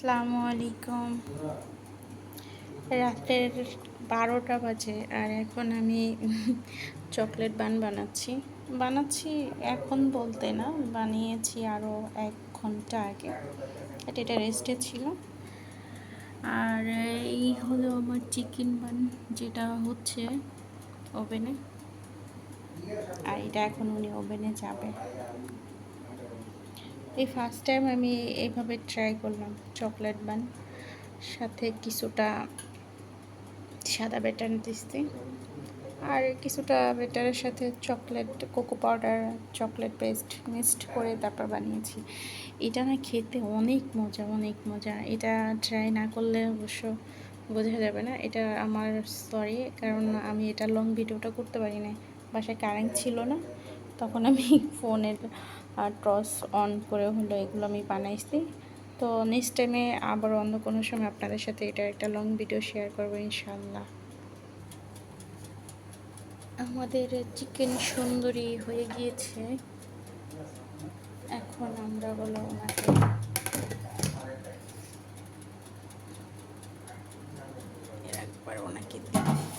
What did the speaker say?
আসসালামু আলাইকুম। রাতের 12টা বাজে আর এখন আমি চকলেট বানাচ্ছি এখন বলতে না, বানিয়েছি আরও 1 ঘন্টা আগে। এটা রেস্টে ছিল। আর এই হলো আমার চিকেন বান, যেটা হচ্ছে ওভেনে। আর এটা এখন উনি ওভেনে যাবে। এই ফার্স্ট টাইম আমি এইভাবে ট্রাই করলাম চকলেট বান। সাথে কিছুটা সাদা ব্যাটার দিচ্ছি, আর কিছুটা ব্যাটারের সাথে chocolate, cocoa powder, chocolate paste mixed করে তারপর বানিয়েছি। এটা না খেতে অনেক মজা। এটা ট্রাই না করলে অবশ্য বোঝা যাবে না। এটা আমার সরি, কারণ আমি এটা লং ভিডিওটা করতে পারি না, বাসায় কারেন্ট ছিল না। তখন আমি ফোনের টর্চ অন করে হলো এগুলো আমি বানাইছি। তো নেক্সট টাইমে আবার অন্য কোনো সময় আপনাদের সাথে এটা একটা লং ভিডিও শেয়ার করবো ইনশাল্লাহ। আমাদের চিকেন সুন্দরী হয়ে গিয়েছে। এখন আমরা হলো ওনাকে দিই।